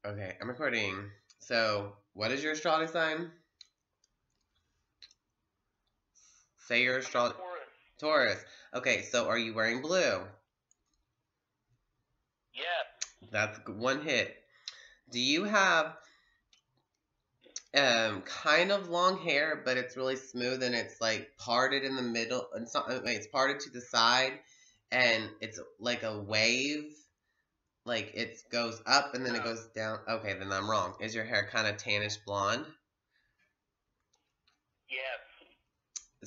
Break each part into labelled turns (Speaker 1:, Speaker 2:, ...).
Speaker 1: Okay, I'm recording. So, what is your astrology sign? Say your astrology. Taurus. Okay, so are you wearing blue?
Speaker 2: Yes.
Speaker 1: That's one hit. Do you have kind of long hair, but it's really smooth and it's like parted in the middle? It's not. Wait, it's parted to the side, and it's like a wave. Like it goes up and then it goes down. Okay, then I'm wrong. Is your hair kind of tannish blonde?
Speaker 2: Yes.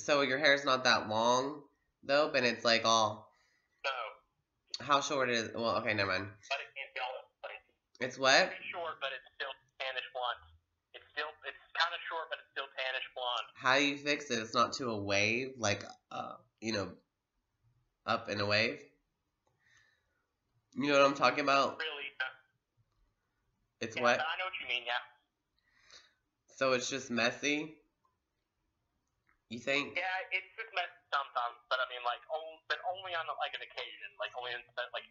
Speaker 1: So your hair's not that long though, but it's like all.
Speaker 2: No.
Speaker 1: How short is? Well, okay, never mind.
Speaker 2: But it can't be all the way.
Speaker 1: It's what?
Speaker 2: It's short, but it's still tannish blonde. It's kind of short, but it's still tannish blonde.
Speaker 1: How do you fix it? It's not to a wave, like you know, up in a wave. You know what I'm talking about?
Speaker 2: Really?
Speaker 1: It's
Speaker 2: Yeah,
Speaker 1: what?
Speaker 2: I know what you mean. Yeah.
Speaker 1: So it's just messy. You think?
Speaker 2: Yeah, it's just messy sometimes, but I mean, like, only on like an occasion, like only in, like,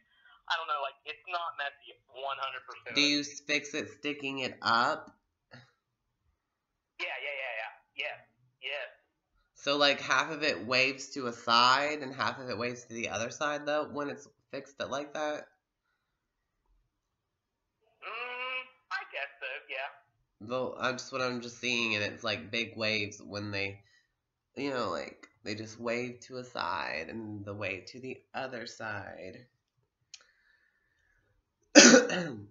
Speaker 2: I don't know, like it's not messy 100%.
Speaker 1: Do you fix it sticking it up?
Speaker 2: Yeah.
Speaker 1: So like half of it waves to a side and half of it waves to the other side though when it's fixed it like that?
Speaker 2: I guess so, yeah.
Speaker 1: Though I'm just seeing, and it's like big waves when they, like they just wave to a side and the wave to the other side.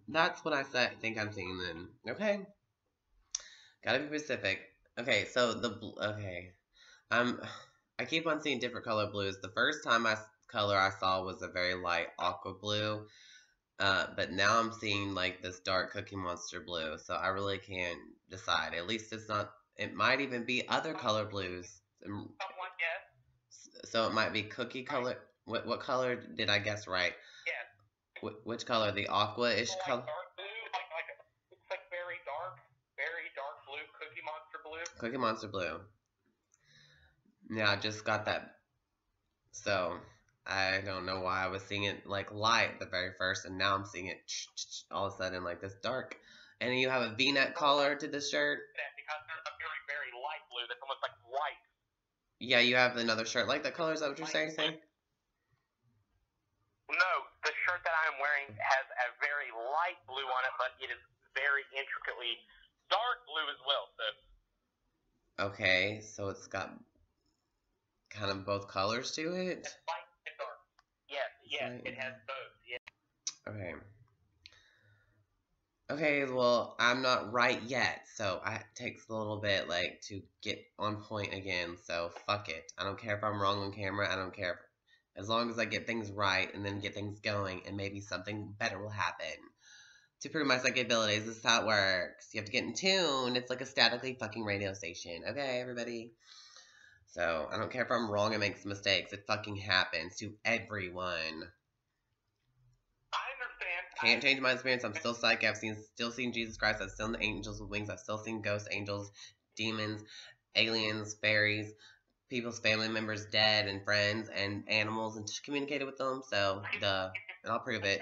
Speaker 1: That's what I think I'm seeing then. Okay, gotta be specific. Okay, so I keep on seeing different color blues. The first color I saw was a very light aqua blue. But now I'm seeing like this dark Cookie Monster blue, so I really can't decide. At least it's not. It might even be other color blues. So it might be cookie color. What color did I guess right?
Speaker 2: Yeah.
Speaker 1: Which color? The aqua-ish color.
Speaker 2: Dark blue, it's like very dark blue, Cookie Monster blue.
Speaker 1: Cookie Monster blue. Yeah, I just got that. So I don't know why I was seeing it like light the very first, and now I'm seeing it all of a sudden like this dark. And you have a V-neck collar to this shirt.
Speaker 2: Yeah, because there's a very light blue that's almost like white.
Speaker 1: Yeah, you have another shirt like that color. Is that what you're saying?
Speaker 2: No, the shirt that I'm wearing has a very light blue on it, but it is very intricately dark blue as well. So.
Speaker 1: Okay, so it's got kind of both colors to it.
Speaker 2: It's light and dark. Yes, it has both. Yeah.
Speaker 1: Okay. Okay, well, I'm not right yet, so it takes a little bit, like, to get on point again, so fuck it. I don't care if I'm wrong on camera, I don't care. As long as I get things right and then get things going, and maybe something better will happen. To prove my psychic abilities, this is how it works. You have to get in tune. It's like a statically fucking radio station. Okay, everybody? So, I don't care if I'm wrong and make some mistakes. It fucking happens to everyone. Can't change my experience. I'm still psychic. I've still seen Jesus Christ. I've seen the angels with wings. I've still seen ghosts, angels, demons, aliens, fairies, people's family members dead, and friends, and animals, and just communicated with them. So, and I'll prove it.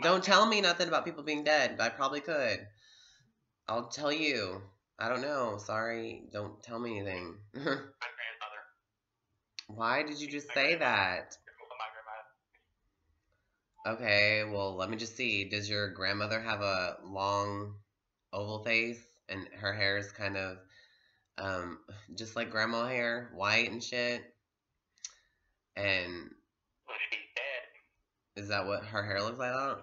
Speaker 1: Don't tell me nothing about people being dead. I probably could. I'll tell you. I don't know. Sorry. Don't tell me anything.
Speaker 2: My grandmother.
Speaker 1: Why did you just say that? Okay, well, let me just see. Does your grandmother have a long oval face and her hair is kind of just like grandma hair, white and shit? And
Speaker 2: well, she's dead.
Speaker 1: Is that what her hair looks like?
Speaker 2: For a long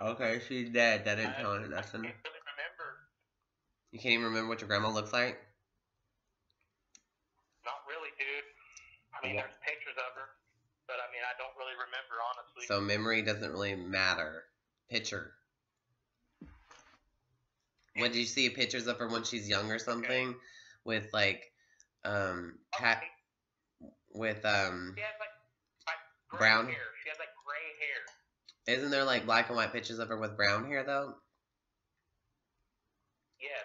Speaker 2: time.
Speaker 1: Okay, she's dead. That didn't tell her. That's enough.
Speaker 2: I can't really remember.
Speaker 1: You can't even remember what your grandma looks like?
Speaker 2: Not really, dude. I mean, there's pictures of her. But, I mean, I don't really remember, honestly.
Speaker 1: So memory doesn't really matter. Picture. What, did you see pictures of her when she's young or something? Okay. With, like, cat... With,
Speaker 2: She has, like
Speaker 1: brown
Speaker 2: hair. She has, like, gray hair.
Speaker 1: Isn't there, like, black and white pictures of her with brown hair, though?
Speaker 2: Yes.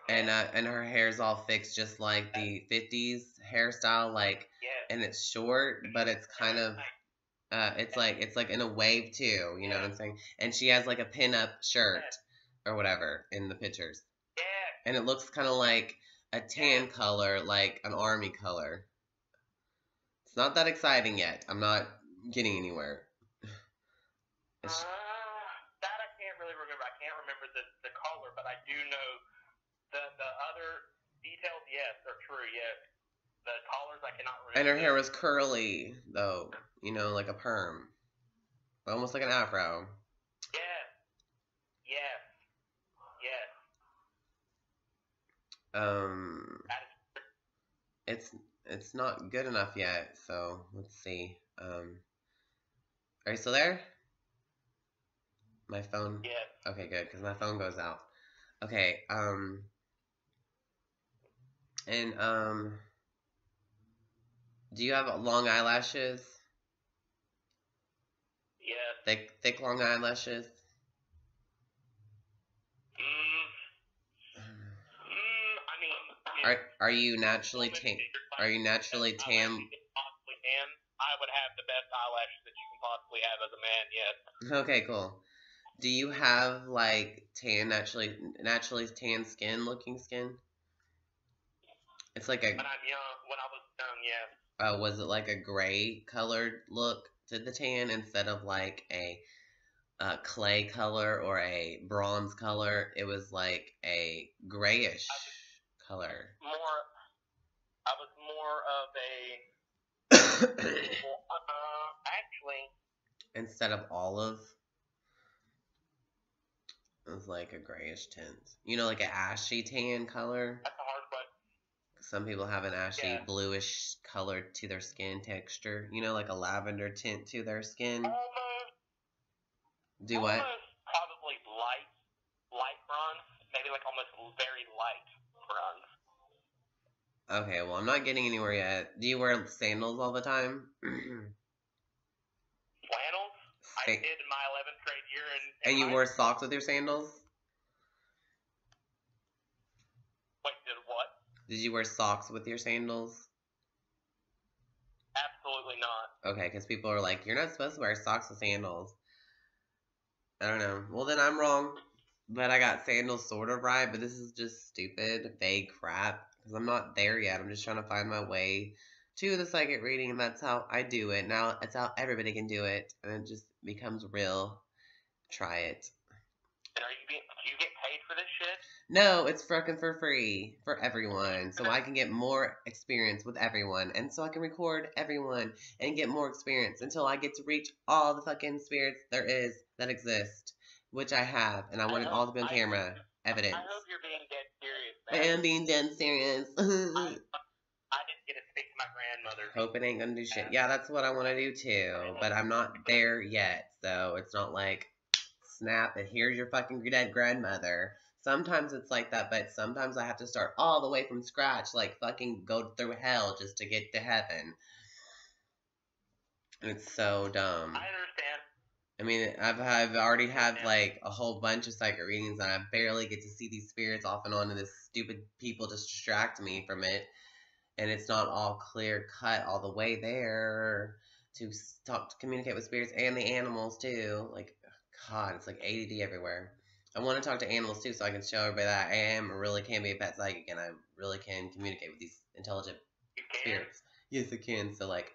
Speaker 1: And her hair's all fixed just like the 50s hairstyle, like,
Speaker 2: yes.
Speaker 1: And it's short, but it's kind of, It's like in a wave too. You know what I'm saying? And she has like a pin-up shirt or whatever in the pictures,
Speaker 2: Yeah.
Speaker 1: and it looks kind of like a tan color, like an army color. It's not that exciting yet. I'm not getting anywhere.
Speaker 2: That I can't really remember. I can't remember the color, but I do know the other details. Yes, are true. Yes, the collars I cannot remember.
Speaker 1: And her hair was curly though, you know, like a perm, almost like an afro.
Speaker 2: Yes. Yes. Yes.
Speaker 1: It's not good enough yet. So let's see. Are you still there? My phone.
Speaker 2: Yes.
Speaker 1: Okay, good, because my phone goes out. Okay. And do you have long eyelashes?
Speaker 2: Yes.
Speaker 1: Thick long eyelashes.
Speaker 2: I mean,
Speaker 1: are you naturally tan? Are you naturally tan?
Speaker 2: I would have the best eyelashes that you can possibly have as a man. Yes.
Speaker 1: Okay, cool. Do you have like naturally tan skin, looking skin? It's like a.
Speaker 2: When I was young, yes.
Speaker 1: Was it like a gray colored look to the tan instead of like a clay color or a bronze color? It was like a grayish color.
Speaker 2: I was more of a. Actually.
Speaker 1: Instead of olive, it was like a grayish tint. You know, like an ashy tan color.
Speaker 2: That's a hard question.
Speaker 1: Some people have an ashy bluish color to their skin texture. You know, like a lavender tint to their skin. Do what?
Speaker 2: Probably light bronze. Maybe like almost very light bronze.
Speaker 1: Okay, well, I'm not getting anywhere yet. Do you wear sandals all the time?
Speaker 2: Flannels? I did in my 11th grade year.
Speaker 1: And you wore socks with your sandals?
Speaker 2: Wait, did what?
Speaker 1: Did you wear socks with your sandals?
Speaker 2: Absolutely not.
Speaker 1: Okay, because people are like, you're not supposed to wear socks with sandals. I don't know. Well, then I'm wrong. But I got sandals sort of right, but this is just stupid, vague crap. Because I'm not there yet. I'm just trying to find my way to the psychic reading, and that's how I do it. Now, it's how everybody can do it, and it just becomes real. Try it.
Speaker 2: And do you get paid for this shit?
Speaker 1: No, it's fucking for free for everyone. So I can get more experience with everyone. And so I can record everyone and get more experience until I get to reach all the fucking spirits there is that exist. Which I have. And I want it all to be on camera. Evidence.
Speaker 2: I hope you're being dead serious, man.
Speaker 1: I am being dead serious.
Speaker 2: I didn't get to speak to my grandmother.
Speaker 1: Hope it ain't gonna do shit. Yeah, that's what I want to do too. But I'm not there yet. So it's not like, snap, and here's your fucking dead grandmother. Sometimes it's like that, but sometimes I have to start all the way from scratch, like fucking go through hell just to get to heaven. It's so dumb.
Speaker 2: I understand.
Speaker 1: I mean, I've already had like a whole bunch of psychic readings, and I barely get to see these spirits off and on, and this stupid people just distract me from it, and it's not all clear cut all the way there to communicate with spirits and the animals too. Like, God, it's like ADD everywhere. I want to talk to animals too, so I can show everybody that I really can be a pet psychic, and I really can communicate with these intelligent spirits. Yes, I can. So, like,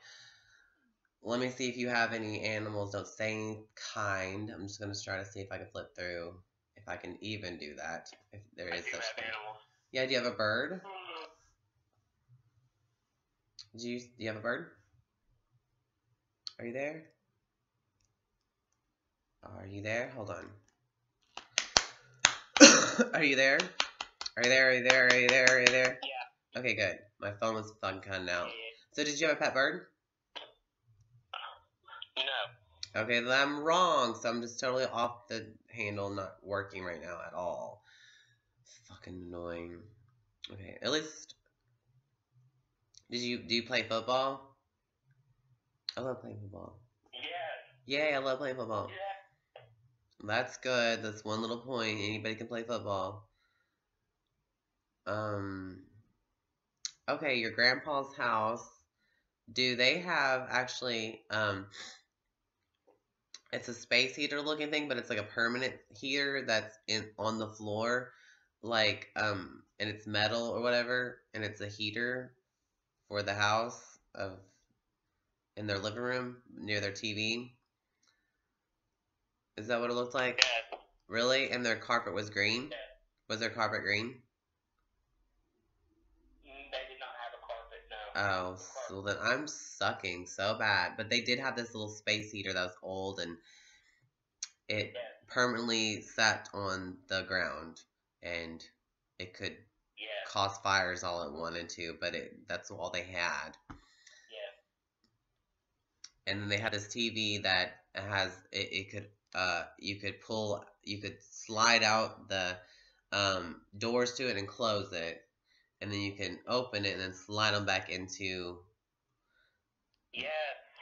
Speaker 1: let me see if you have any animals. Don't say any kind. I'm just gonna try to see if I can flip through, if I can even do that. If there is such thing. Animals. Yeah. Do you have a bird? Do you have a bird? Are you there? Are you there? Hold on. Are you there? Are you there? Are you there? Are you there? Are you there?
Speaker 2: Yeah.
Speaker 1: Okay, good. My phone was fucking cutting out. So did you have a pet bird?
Speaker 2: No.
Speaker 1: Okay, then I'm wrong. So I'm just totally off the handle, not working right now at all. Fucking annoying. Okay, at least. Do you play football? I love playing football.
Speaker 2: Yeah.
Speaker 1: Yay, I love playing football.
Speaker 2: Yeah.
Speaker 1: That's good. That's one little point. Anybody can play football. Okay, your grandpa's house. Do they have actually It's a space heater looking thing, but it's like a permanent heater that's on the floor, like and it's metal or whatever, and it's a heater for the house of in their living room near their TV. Is that what it looked like?
Speaker 2: Yes.
Speaker 1: Really? And their carpet was green?
Speaker 2: Yes.
Speaker 1: Was their carpet green?
Speaker 2: They did not have a carpet, no.
Speaker 1: Oh, so then I'm sucking so bad. But they did have this little space heater that was old, and it
Speaker 2: Yes.
Speaker 1: permanently sat on the ground, and it could
Speaker 2: Yes.
Speaker 1: cause fires all it wanted to, but that's all they had.
Speaker 2: Yes.
Speaker 1: And then they had this TV that has it could you could slide out the doors to it and close it, and then you can open it and then slide them back into.
Speaker 2: Yes.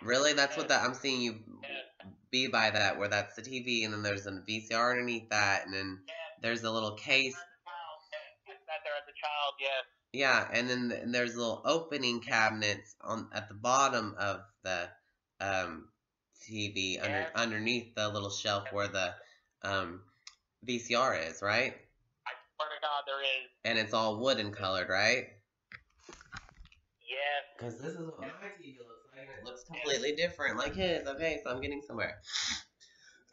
Speaker 1: Really, that's
Speaker 2: Yes.
Speaker 1: what that I'm seeing you
Speaker 2: Yes.
Speaker 1: be by that, where that's the TV, and then there's a VCR underneath that, and then there's a little case.
Speaker 2: Sat there as a child, yes.
Speaker 1: Yeah, and then there's little opening cabinets at the bottom of the TV underneath the little shelf where the VCR is, right?
Speaker 2: I swear to God, there is.
Speaker 1: And it's all wooden colored, right?
Speaker 2: Yes.
Speaker 1: Because this is what my TV looks like. It looks completely different, like his. Okay, so I'm getting somewhere.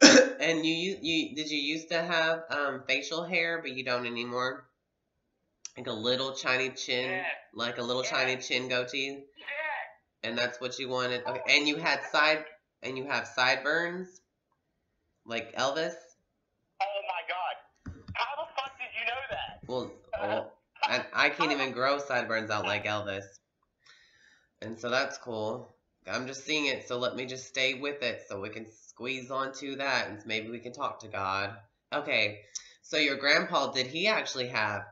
Speaker 1: And you did you used to have facial hair, but you don't anymore? Like a little tiny chin,
Speaker 2: Yes.
Speaker 1: like a little
Speaker 2: Yes.
Speaker 1: tiny chin goatee,
Speaker 2: Yes.
Speaker 1: and that's what you wanted. Okay, and you have sideburns, like Elvis.
Speaker 2: Oh my God. How the fuck did you know that?
Speaker 1: Well, I can't even grow sideburns out like Elvis, and so that's cool. I'm just seeing it, so let me just stay with it, so we can squeeze onto that, and maybe we can talk to God. Okay, so your grandpa, did he actually have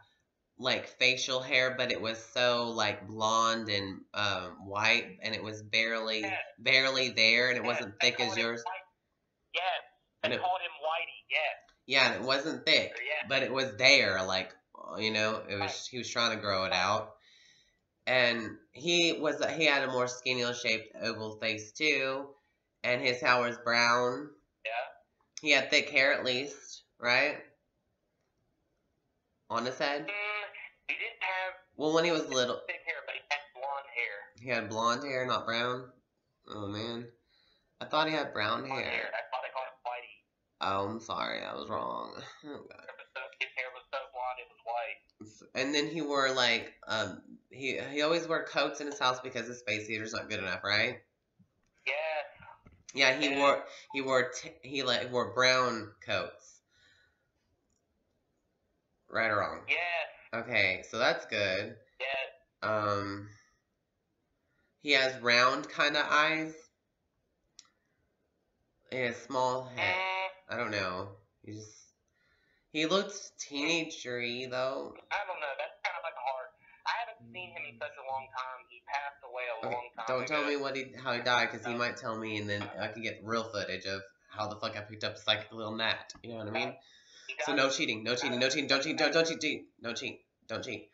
Speaker 1: like facial hair, but it was so like blonde and white, and it was barely there, and it wasn't thick as yours?
Speaker 2: Yes. They called him Whitey, yes.
Speaker 1: Yeah, and it wasn't thick, but it was there, like, you know, it was. He was trying to grow it out, and he had a more skinny shaped oval face too, and his hair was brown.
Speaker 2: Yeah.
Speaker 1: He had thick hair at least, right? On his head.
Speaker 2: He didn't have.
Speaker 1: Well, when he was little.
Speaker 2: Thick hair, but he had blonde hair.
Speaker 1: He had blonde hair, not brown. Oh man, I thought he had brown hair.
Speaker 2: That's why they called him Whitey.
Speaker 1: Oh, I'm sorry, I was wrong. Oh god.
Speaker 2: His hair was so blonde it was white.
Speaker 1: And then he wore like he always wore coats in his house because his space heater's not good enough, right?
Speaker 2: Yeah.
Speaker 1: Yeah, he wore brown coats. Right or wrong?
Speaker 2: Yeah.
Speaker 1: Okay, so that's good.
Speaker 2: Yeah.
Speaker 1: He has round kind of eyes. He has small head. I don't know. He looks teenagery though.
Speaker 2: I don't know. That's kind of like hard. I haven't seen him in such a long time. He passed away a long time
Speaker 1: Don't
Speaker 2: ago.
Speaker 1: tell me how he died, because he might tell me, and then I can get real footage of how the fuck I picked up a psychic little gnat. You know what I mean? So no cheating, don't cheat, don't cheat, don't cheat.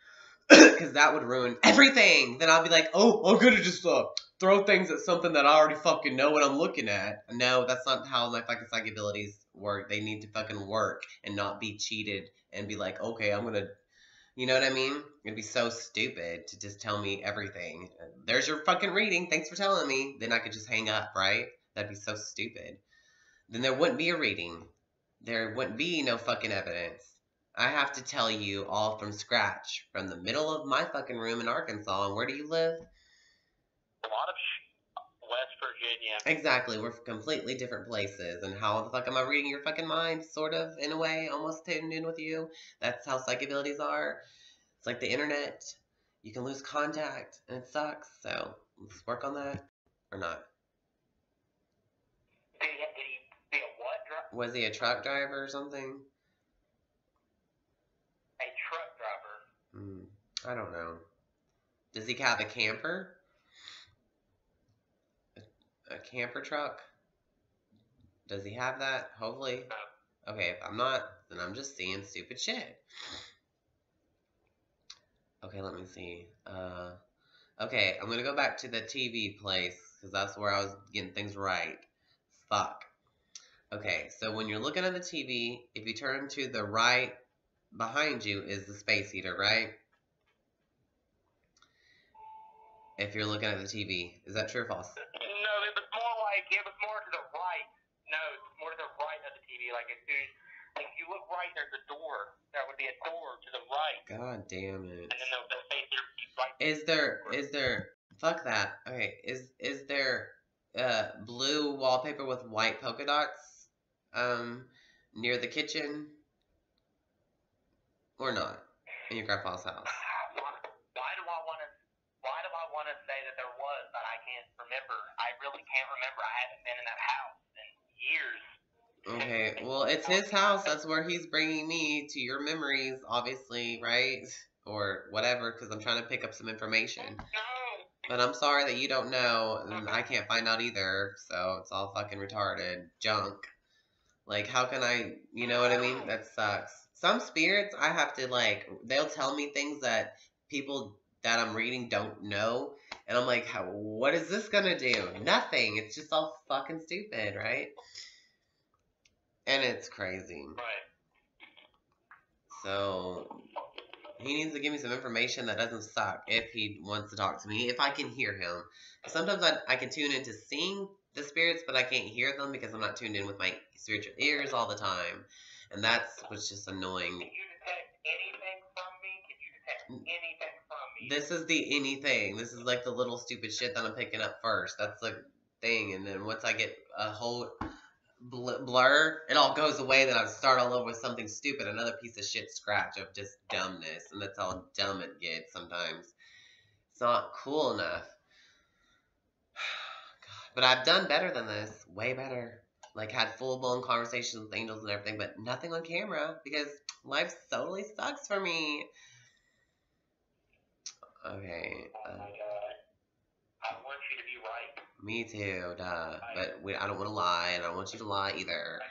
Speaker 1: Because that would ruin everything. Then I'll be like, oh, I'm gonna just throw things at something that I already fucking know what I'm looking at. No, that's not how my fucking psychic abilities work. They need to fucking work and not be cheated and be like, okay, I'm gonna, you know what I mean? It'd be so stupid to just tell me everything. There's your fucking reading. Thanks for telling me. Then I could just hang up, right? That'd be so stupid. Then there wouldn't be a reading. There wouldn't be no fucking evidence. I have to tell you all from scratch, from the middle of my fucking room in Arkansas. And where do you live?
Speaker 2: A lot of West Virginia.
Speaker 1: Exactly. We're completely different places. And how the fuck am I reading your fucking mind? Sort of, in a way, almost tuned in with you. That's how psychic abilities are. It's like the internet. You can lose contact, and it sucks. So let's work on that, or not.
Speaker 2: Did he be a what?
Speaker 1: Was he a truck driver or something?
Speaker 2: A truck driver.
Speaker 1: I don't know. Does he have a camper? A camper truck? Does he have that? Hopefully.
Speaker 2: No.
Speaker 1: Okay, if I'm not, then I'm just seeing stupid shit. Okay, let me see. Okay, I'm gonna go back to the TV place, because that's where I was getting things right. Fuck. Okay, so when you're looking at the TV, if you turn to the right behind you is the space heater, right? If you're looking at the TV. Is that true or false?
Speaker 2: No, it was more to the right. No, it's more to the right of the TV. Like if you look right, there's a door. That would be a door to the right.
Speaker 1: God damn it.
Speaker 2: And then the space heater would be right.
Speaker 1: Is there fuck that. Okay, is there blue wallpaper with white polka dots near the kitchen or not in your grandpa's house?
Speaker 2: Why do I want to say that there was, but I can't remember. I really can't remember. I haven't been in that house in years.
Speaker 1: Okay, well, it's his house. That's where he's bringing me to your memories, obviously, right? Or whatever, because I'm trying to pick up some information.
Speaker 2: No.
Speaker 1: But I'm sorry that you don't know, and I can't find out either, so it's all fucking retarded junk. Like, how can I, you know what I mean? That sucks. Some spirits, I have to, like, they'll tell me things that people that I'm reading don't know, and I'm like, what is this gonna do? Nothing. It's just all fucking stupid, right? And it's crazy.
Speaker 2: Right.
Speaker 1: So, he needs to give me some information that doesn't suck if he wants to talk to me, if I can hear him. Sometimes I can tune into seeing the spirits, but I can't hear them because I'm not tuned in with my spiritual ears all the time. And that's what's just annoying.
Speaker 2: Can you detect anything from me? Can you detect anything from me?
Speaker 1: This is the anything. This is like the little stupid shit that I'm picking up first. That's the thing. And then once I get a whole blur, it all goes away. Then I start all over with something stupid, another piece of shit scratch of just dumbness, and that's how dumb it gets sometimes. It's not cool enough. God. But I've done better than this, way better. Like had full blown conversations with angels and everything, but nothing on camera because life totally sucks for me. Okay.
Speaker 2: Oh my god. I want you to be right.
Speaker 1: Me too, duh. But I don't want to lie, and I don't want you to lie either.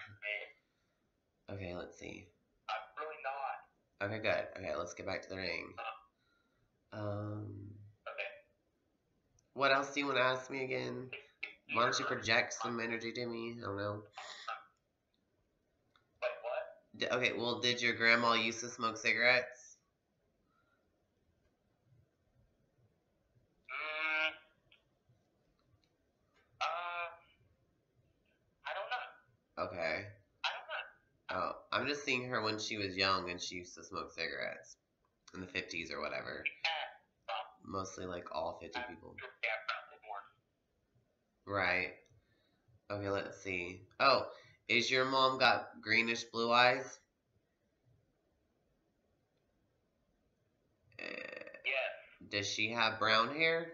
Speaker 1: Okay, let's see.
Speaker 2: I'm really not.
Speaker 1: Okay, good. Okay, let's get back to the ring.
Speaker 2: Okay.
Speaker 1: What else do you want to ask me again? Why don't you project some energy to me? I don't know.
Speaker 2: Wait, what?
Speaker 1: Okay, well, did your grandma used to smoke cigarettes?
Speaker 2: I don't know.
Speaker 1: Okay.
Speaker 2: I don't know.
Speaker 1: Oh, I'm just seeing her when she was young and she used to smoke cigarettes in the 50s or whatever. Mostly like all 50 people. Right. Okay, let's see. Oh, is your mom got greenish blue eyes?
Speaker 2: Yes.
Speaker 1: Does she have brown hair?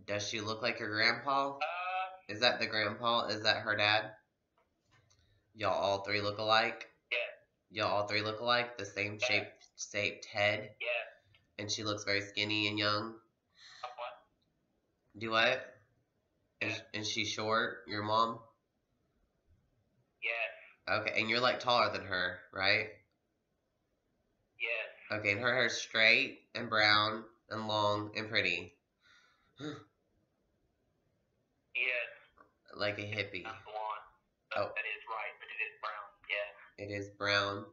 Speaker 1: Does she look like her grandpa? Is that the grandpa? Is that her dad? Y'all all three look alike?
Speaker 2: Yeah.
Speaker 1: Y'all all three look alike? The same shaped head?
Speaker 2: Yeah.
Speaker 1: And she looks very skinny and young?
Speaker 2: What?
Speaker 1: Do what?
Speaker 2: Yeah.
Speaker 1: And she's short, your mom?
Speaker 2: Yes.
Speaker 1: Okay, and you're like taller than her, right?
Speaker 2: Yes.
Speaker 1: Okay, and her hair's straight and brown and long and pretty.
Speaker 2: Yes.
Speaker 1: Like a hippie.
Speaker 2: I'm blonde.
Speaker 1: Oh.
Speaker 2: That is right, but it is brown. Yes.
Speaker 1: It is brown.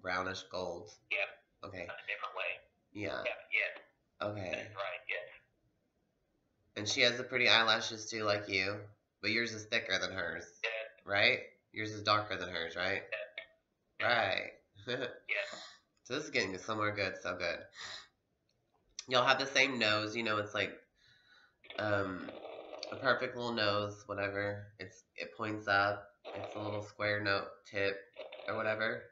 Speaker 1: Brownish gold.
Speaker 2: Yep.
Speaker 1: Okay.
Speaker 2: In a different way.
Speaker 1: Yeah.
Speaker 2: Yep. Yes.
Speaker 1: Okay.
Speaker 2: That is right. Yes.
Speaker 1: And she has the pretty eyelashes too, like you. But yours is thicker than hers.
Speaker 2: Yes.
Speaker 1: Right? Yours is darker than hers, right?
Speaker 2: Yes.
Speaker 1: Right.
Speaker 2: Yes.
Speaker 1: So this is getting somewhere good, so good. Y'all have the same nose, you know, it's like a perfect little nose, whatever. It points up. It's a little square note tip or whatever.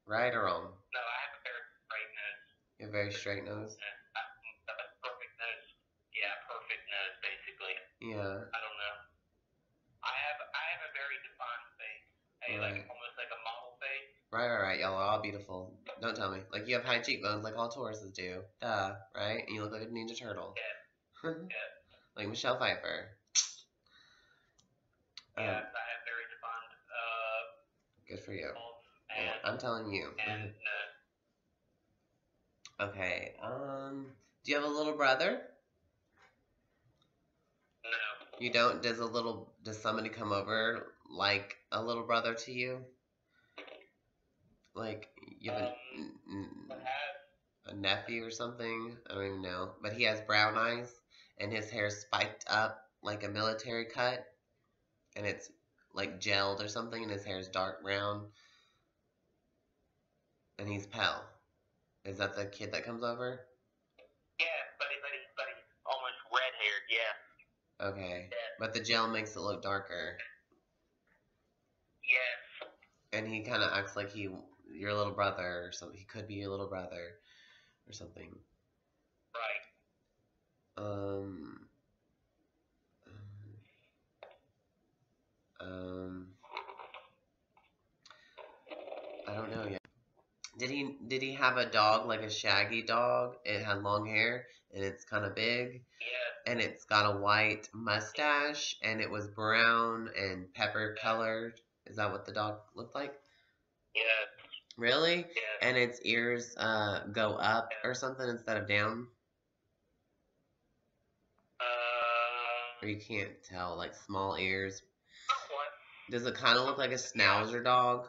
Speaker 1: Right or wrong?
Speaker 2: No, I have a very straight nose.
Speaker 1: You have a very straight nose?
Speaker 2: A perfect nose. Yeah, perfect nose, basically.
Speaker 1: Yeah.
Speaker 2: I don't know. I have a very defined face. Like almost like a model face.
Speaker 1: Right. Y'all are all beautiful. Don't tell me. Like you have high cheekbones like all Tauruses do. Duh. Right? And you look like a Ninja Turtle.
Speaker 2: Yeah. Yeah.
Speaker 1: Like Michelle Pfeiffer.
Speaker 2: Yes, I have very defined.
Speaker 1: Good for you.
Speaker 2: And,
Speaker 1: yeah, I'm telling you.
Speaker 2: And,
Speaker 1: okay. Do you have a little brother? You don't? Does somebody come over like a little brother to you? Like you have a nephew or something? I don't even know. But he has brown eyes and his hair's spiked up like a military cut and it's like gelled or something and his hair's dark brown and he's pale. Is that the kid that comes over?
Speaker 2: Yeah, but he's almost red haired, yeah.
Speaker 1: Okay. Yeah. But the gel makes it look darker.
Speaker 2: Yes.
Speaker 1: And he kind of acts like your little brother or something. He could be your little brother or something.
Speaker 2: Right.
Speaker 1: I don't know yet. Did he have a dog, like a shaggy dog? It had long hair and it's kind of big.
Speaker 2: Yeah.
Speaker 1: And it's got a white mustache and it was brown and pepper colored. Is that what the dog looked like?
Speaker 2: Yeah.
Speaker 1: Really?
Speaker 2: Yeah.
Speaker 1: And its ears go up or something instead of down? Or you can't tell, like small ears. Does it kind of look like a Schnauzer dog?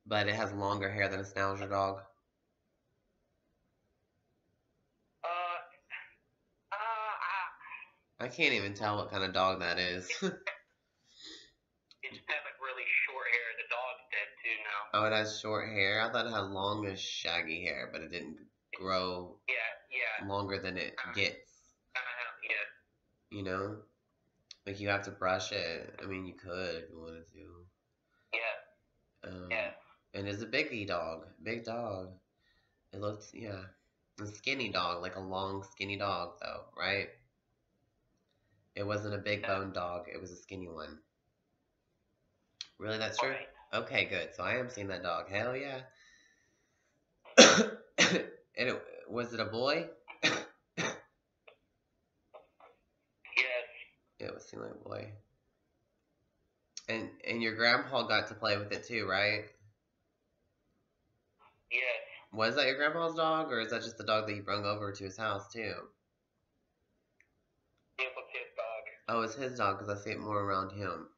Speaker 1: But it has longer hair than a Schnauzer dog? I can't even tell what kind of dog that is.
Speaker 2: It's got like really short hair. The dog's dead too now.
Speaker 1: Oh, it has short hair? I thought it had longish shaggy hair, but it didn't grow longer than it gets.
Speaker 2: Yeah.
Speaker 1: You know? Like you have to brush it. I mean, you could if you wanted to.
Speaker 2: Yeah.
Speaker 1: And it's a big dog. Big dog. It looks, a skinny dog, like a long, skinny dog, though, right? It wasn't a big bone dog. It was a skinny one. Really, that's true?
Speaker 2: Right.
Speaker 1: Okay, good. So I am seeing that dog. Hell yeah. And was it a boy?
Speaker 2: Yes.
Speaker 1: It was seeming like a boy. And your grandpa got to play with it too, right?
Speaker 2: Yes.
Speaker 1: Was that your grandpa's dog, or is that just the dog that you brought over to his house too?
Speaker 2: It was his dog.
Speaker 1: Oh, it's his dog because I see it more around him.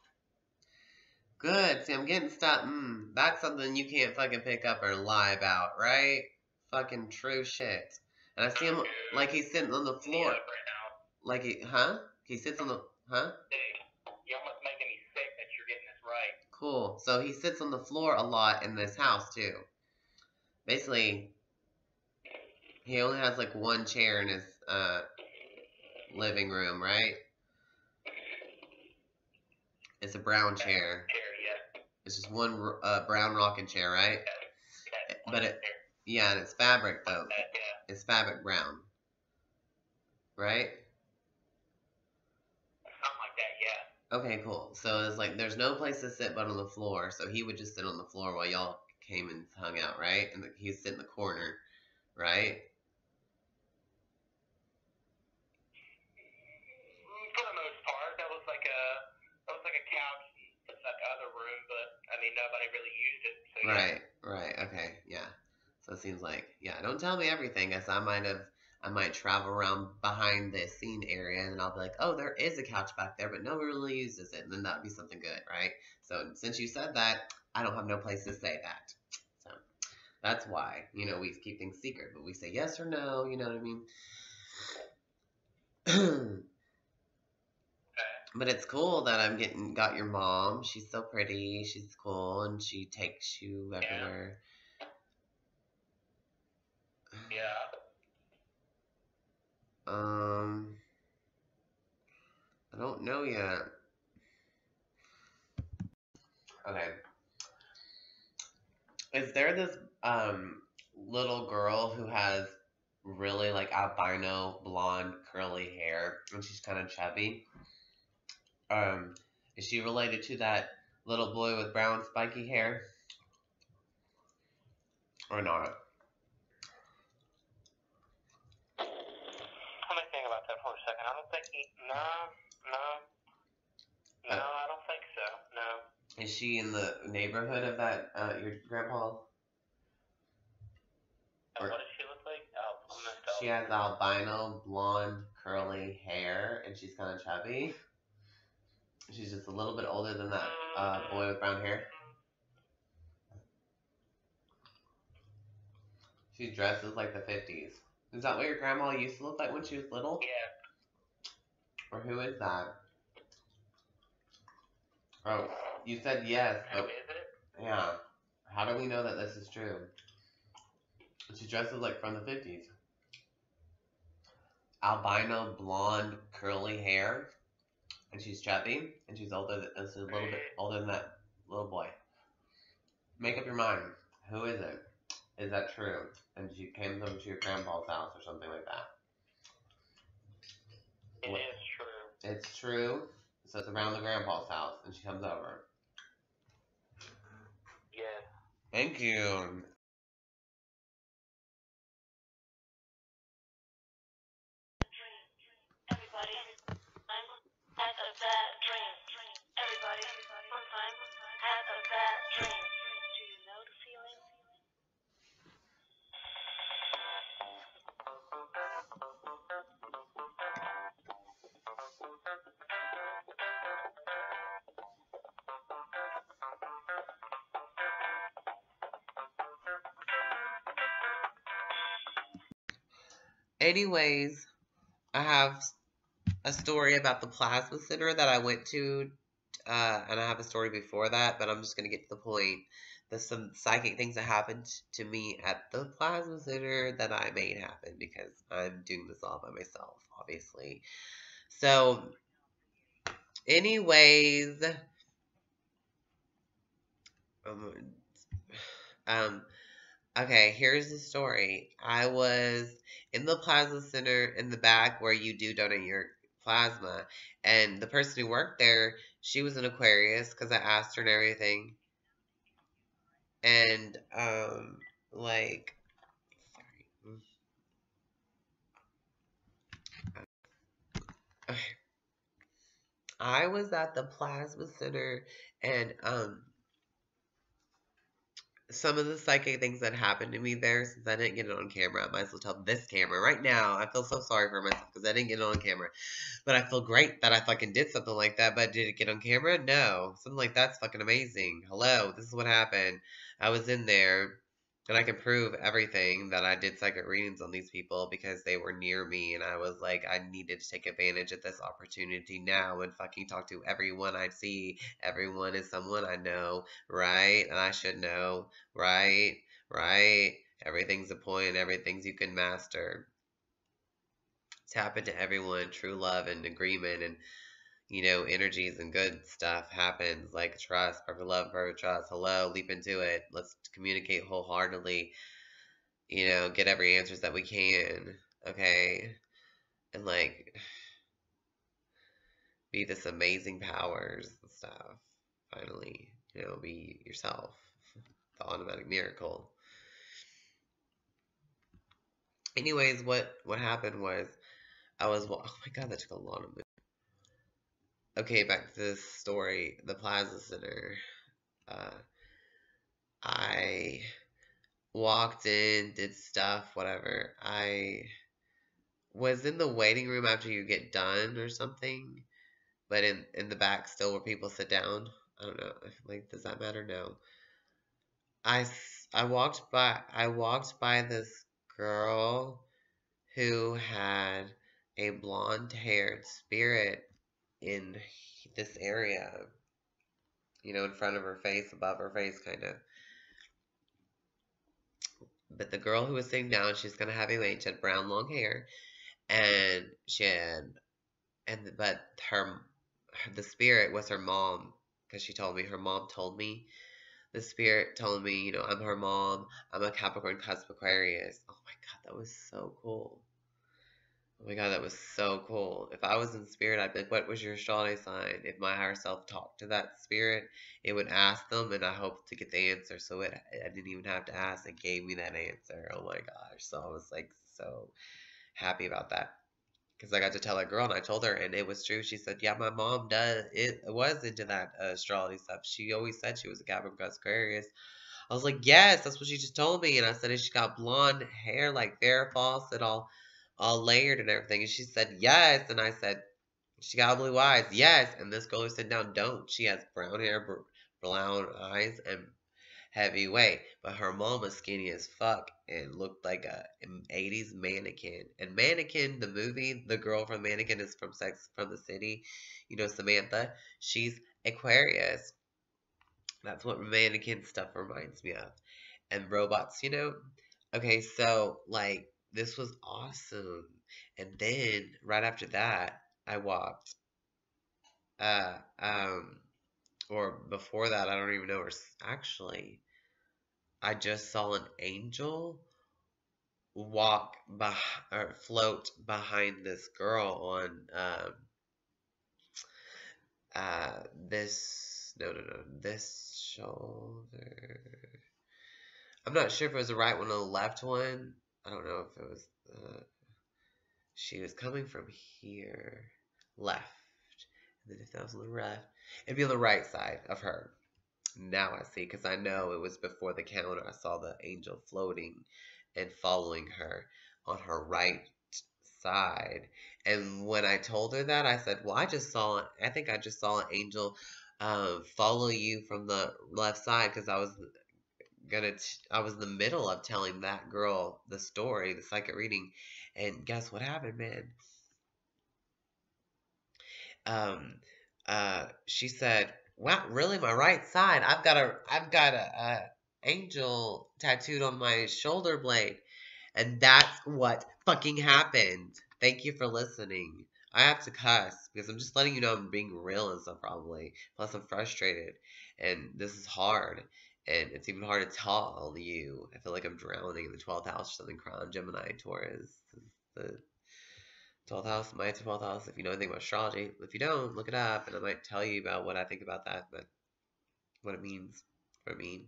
Speaker 1: Good. See, I'm getting stuff. That's something you can't fucking pick up or lie about, right? Fucking true shit. And I see him like he's sitting on the floor.
Speaker 2: Right now.
Speaker 1: Like he sits on the,
Speaker 2: You're almost making me sick that you're getting this right.
Speaker 1: Cool. So he sits on the floor a lot in this house too. Basically, he only has like one chair in his living room, right? It's a brown chair. It's just one brown rocking chair, right? But and it's fabric though. It's fabric brown, right?
Speaker 2: Something like that, yeah.
Speaker 1: Okay, cool. So it's like there's no place to sit but on the floor. So he would just sit on the floor while y'all came and hung out, right? And he would sit in the corner, right?
Speaker 2: For the most part, that was like a couch in that other room, but I mean nobody really used it. So
Speaker 1: right. Okay, yeah. So it seems like, don't tell me everything, guess I might travel around behind the scene area and I'll be like, oh, there is a couch back there, but no one really uses it, and then that'd be something good, right? So since you said that, I don't have no place to say that. So that's why, we keep things secret, but we say yes or no, you know what I mean? But it's cool that got your mom. She's so pretty. She's cool, and she takes you everywhere.
Speaker 2: Yeah.
Speaker 1: I don't know yet. Okay. Is there this little girl who has really like albino blonde curly hair and she's kind of chubby? Is she related to that little boy with brown spiky hair? Or not?
Speaker 2: Let me think about that for a second. I don't think no, I don't think so. No.
Speaker 1: Is she in the neighborhood of that your grandpa?
Speaker 2: What does she look like? I'm gonna tell
Speaker 1: She has albino, blonde, curly hair, and she's kind of chubby. She's just a little bit older than that boy with brown hair. She dresses like the 50s. Is that what your grandma used to look like when she was little?
Speaker 2: Yeah.
Speaker 1: Or who is that? Oh, you said yes,
Speaker 2: Who
Speaker 1: but
Speaker 2: is it?
Speaker 1: yeah. How do we know that this is true? She dresses like from the 50s. Albino, blonde, curly hair, and she's chubby, and she's she's a little bit older than that little boy. Make up your mind. Who is it? Is that true? And she came over to your grandpa's house or something like that.
Speaker 2: It is true.
Speaker 1: It's true. So it's around the grandpa's house, and she comes over.
Speaker 2: Yes.
Speaker 1: Thank you.
Speaker 3: Everybody has a bad dream. Everybody sometimes has a bad dream. Do you know the feeling?
Speaker 1: Anyways, I have a story about the plasma center that I went to, and I have a story before that, but I'm just going to get to the point. There's some psychic things that happened to me at the plasma center that I made happen because I'm doing this all by myself, obviously. So, anyways, um, okay, here's the story. I was in the plasma center in the back where you do donate your plasma, and the person who worked there, she was an Aquarius because I asked her and everything. And like, sorry. Okay. I was at the plasma center, and some of the psychic things that happened to me there, since I didn't get it on camera, I might as well tell this camera right now. I feel so sorry for myself because I didn't get it on camera. But I feel great that I fucking did something like that. But did it get on camera? No. Something like that's fucking amazing. Hello, this is what happened. I was in there, and I can prove everything that I did psychic readings on these people because they were near me, and I was like, I needed to take advantage of this opportunity now and fucking talk to everyone I see. Everyone is someone I know, right? And I should know, right? Right? Everything's a point, everything's you can master. Tap into everyone, true love and agreement and energies and good stuff happens like trust, perfect love, perfect trust. Hello, leap into it. Let's communicate wholeheartedly, get every answers that we can. Okay. And like be this amazing powers and stuff. Finally, be yourself. The automatic miracle. Anyways, what happened was oh my god, that took a lot of minutes. Okay, back to this story. The Plaza Center. I walked in, did stuff, whatever. I was in the waiting room after you get done or something, but in the back still where people sit down. I don't know. Like, does that matter? No. I walked by this girl who had a blonde haired spirit in this area, in front of her face, above her face, kind of. But the girl who was sitting down, she's kind of heavyweight. She had brown, long hair, and but the spirit was her mom because she told me her mom told me the spirit told me, I'm her mom. I'm a Capricorn cusp Aquarius. Oh my god, that was so cool. Oh my god, that was so cool. If I was in spirit, I'd be like, what was your astrology sign? If my higher self talked to that spirit, it would ask them, and I hoped to get the answer. So I didn't even have to ask. It gave me that answer. Oh my gosh. So I was like so happy about that. Because I got to tell that girl, and I told her, and it was true. She said, yeah, my mom was into that astrology stuff. She always said she was a Capricorn Aquarius. I was like, yes, that's what she just told me. And I said, she got blonde hair like Farrah Fawcett, all all layered and everything. And she said, yes. And I said, she got blue eyes. Yes. And this girl who said, down, don't. She has brown hair, brown eyes, and heavy weight. But her mom was skinny as fuck and looked like an 80s mannequin. And Mannequin, the movie, the girl from Mannequin is from Sex from the City. You know, Samantha. She's Aquarius. That's what Mannequin stuff reminds me of. And robots, you know? Okay, so, like, this was awesome. And then, right after that, I walked, uh, um, or before that, I don't even know, or actually, I just saw an angel or float behind this girl on, this shoulder. I'm not sure if it was the right one or the left one. I don't know if it was, she was coming from here, left. And then if that was on the right, it'd be on the right side of her. Now I see, because I know it was before the counter. I saw the angel floating and following her on her right side. And when I told her that, I said, well, I think I just saw an angel follow you from the left side, because I was in the middle of telling that girl the story, the psychic reading, and guess what happened, man? She said, "Wow, really, my right side? I've got a angel tattooed on my shoulder blade." And that's what fucking happened. Thank you for listening. I have to cuss because I'm just letting you know I'm being real and stuff probably. Plus I'm frustrated and this is hard. And it's even hard to tell you. I feel like I'm drowning in the 12th house or something. Crown, Gemini, Taurus. The 12th house, my 12th house, if you know anything about astrology. If you don't, look it up and I might tell you about what I think about that, but what it means for me.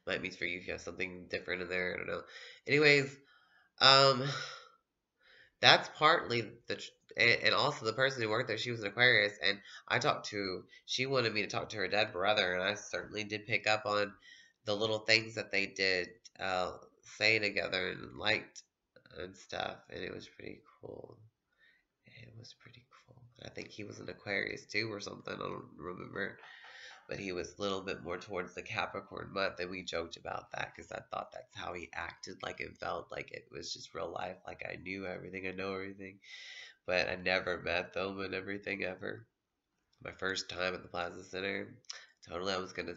Speaker 1: Might mean for you if you have something different in there. I don't know. Anyways, um, that's partly and also the person who worked there, she was an Aquarius, and she wanted me to talk to her dead brother, and I certainly did pick up on the little things that they did say together and liked and stuff, and it was pretty cool. It was pretty cool. I think he was an Aquarius too or something, I don't remember. But he was a little bit more towards the Capricorn month, and we joked about that because I thought that's how he acted, like it felt like it was just real life, like I knew everything, I know everything, but I never met them and everything ever. My first time at the Plaza Center, totally I was gonna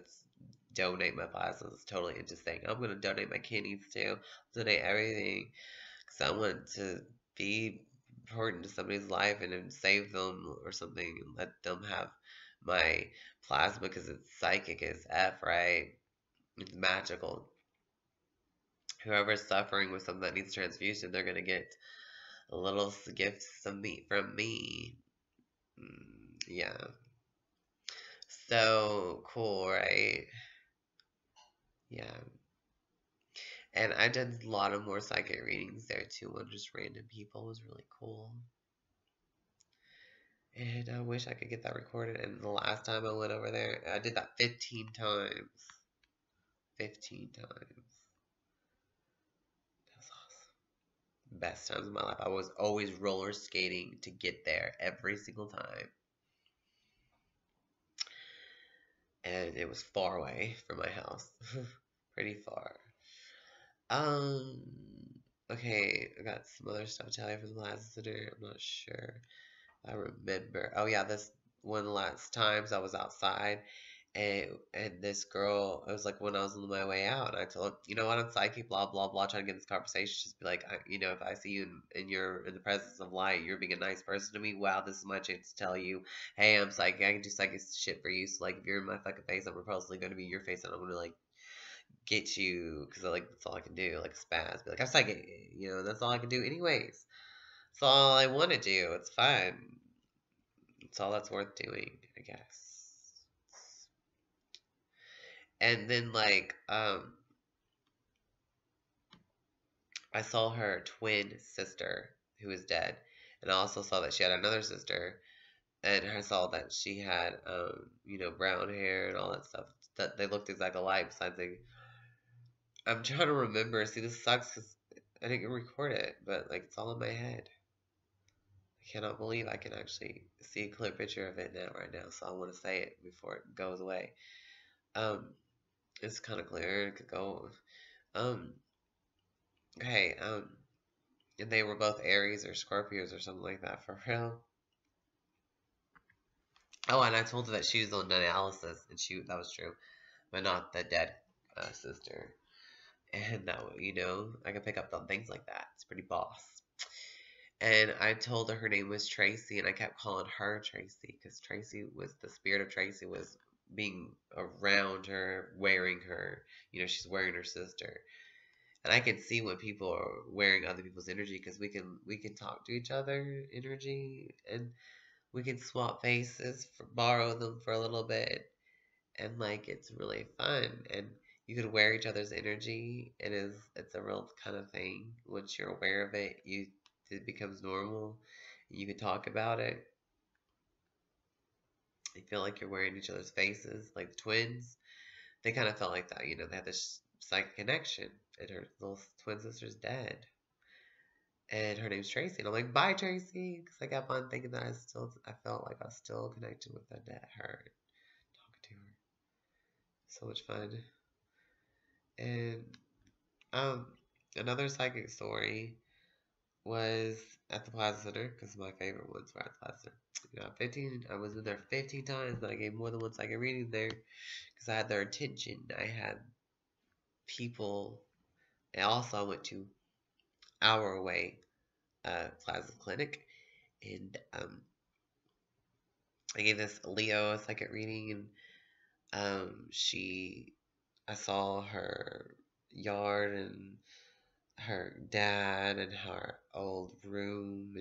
Speaker 1: donate my plasma. I was totally into saying I'm gonna donate my kidneys too, donate everything, because I want to be important to somebody's life and then save them or something and let them have my plasma because it's psychic as F, right? It's magical. Whoever's suffering with something that needs transfusion, they're gonna get a little gift from me. Yeah. So cool, right? Yeah. And I did a lot of more psychic readings there too on just random people. It was really cool. And I wish I could get that recorded. And the last time I went over there, I did that 15 times. 15 times. That was awesome. Best times of my life. I was always roller skating to get there every single time. And it was far away from my house. Pretty far. Okay, I got some other stuff to tell you from the last dinner. I'm not sure. I remember. Oh yeah, this one of the last times I was outside and this girl, it was like when I was on my way out, and I told her, you know what, I'm psychic, blah blah blah, trying to get this conversation, just be like, if I see you and you're in the presence of light, you're being a nice person to me. Wow, this is my chance to tell you, hey, I'm psychic, I can do psychic shit for you. So like, if you're in my fucking face, I'm supposedly going to be in your face, and I'm gonna like get you, because like that's all I can do, like a spaz, be like, I'm psychic, that's all I can do anyways. That's all I want to do. It's fun. It's all that's worth doing, I guess. And then like I saw her twin sister who was dead, and I also saw that she had another sister, and I saw that she had brown hair and all that stuff. That they looked exactly alike. Besides, I'm trying to remember. See, this sucks because I didn't record it, but like it's all in my head. I cannot believe I can actually see a clear picture of it now, right now. So I want to say it before it goes away. Um, it's kind of clear. It could go. Um, okay. And they were both Aries or Scorpios or something like that for real. Oh, and I told her that she was on dialysis, and that was true, but not the dead sister. And that, I can pick up on things like that. It's pretty boss. And I told her name was Tracy, and I kept calling her Tracy because Tracy was the spirit of Tracy was being around her, wearing her. She's wearing her sister, and I can see when people are wearing other people's energy because we can talk to each other energy, and we can swap faces, borrow them for a little bit, and like it's really fun. And you can wear each other's energy. It's a real kind of thing. Once you're aware of it, it becomes normal. You can talk about it. You feel like you're wearing each other's faces, like the twins. They kind of felt like that. They had this psychic connection, and her little twin sister's dead. And her name's Tracy, and I'm like, bye, Tracy, because I kept on thinking that I felt like I was still connected with her, talking to her. So much fun. And another psychic story was at the Plaza Center, because my favorite ones were at the Plaza Center. I was in there 15 times, but I gave more than one psychic reading there, because I had their attention. I had people, and also I went to Hour Away Plaza Clinic, and I gave this Leo a psychic reading, and I saw her yard, and her dad, and her old room,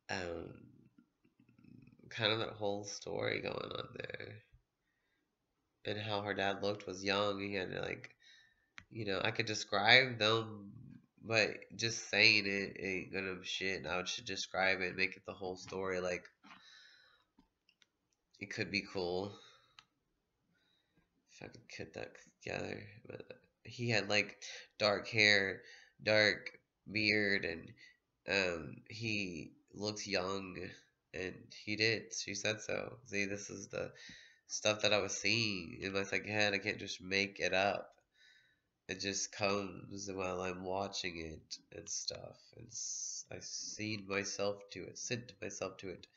Speaker 1: and kind of that whole story going on there, and how her dad looked was young. He had like, I could describe them, but just saying it ain't gonna shit. I should describe it, make it the whole story. Like it could be cool if I could put that together. But he had like dark hair, dark beard, and he looks young, and he did. She said so. See, this is the stuff that I was seeing in my like head. I can't just make it up. It just comes while I'm watching it and stuff. I send myself to it,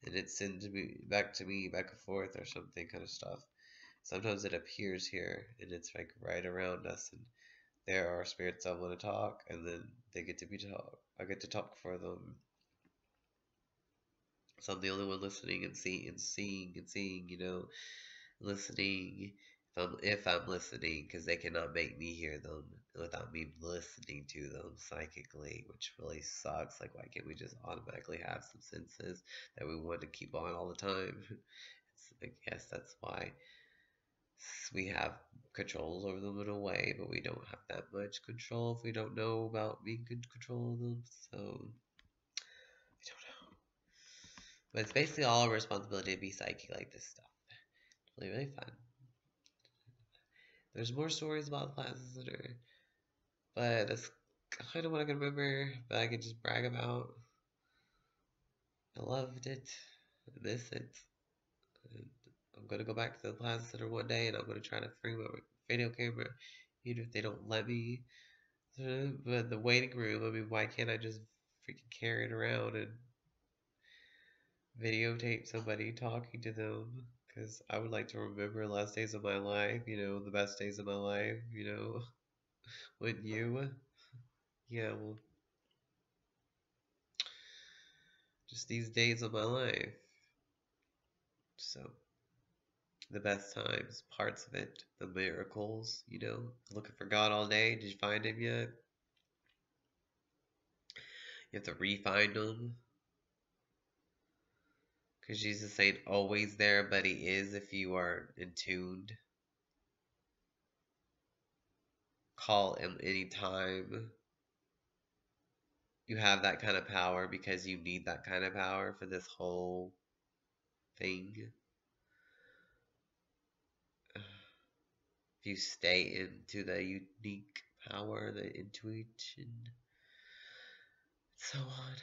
Speaker 1: and it sends me, back and forth, or something kind of stuff. Sometimes it appears here, and it's like right around us, and there are spirits that want to talk, and then they get to be talk. I get to talk for them. So I'm the only one listening and seeing, listening. If I'm listening, because they cannot make me hear them without me listening to them psychically, which really sucks. Like, why can't we just automatically have some senses that we want to keep on all the time? I guess that's why we have controls over them in a way, but we don't have that much control if we don't know about being in control of them. So I don't know. But it's basically all our responsibility to be psychic like this stuff. It's really, really fun. There's more stories about the Plaza Center, but that's kind of what I can remember, but I can just brag about. I loved it. I miss it. And I'm going to go back to the Plaza Center one day, and I'm going to try to bring my video camera, even if they don't let me. But the waiting room, I mean, why can't I just freaking carry it around and videotape somebody talking to them? Because I would like to remember the last days of my life, the best days of my life, wouldn't you? Yeah, well, just these days of my life. So, the best times, parts of it, the miracles, looking for God all day. Did you find him yet? You have to re-find him. Because Jesus ain't always there, but he is if you are in tuned. Call him anytime. You have that kind of power because you need that kind of power for this whole thing. If you stay into the unique power, the intuition, so on.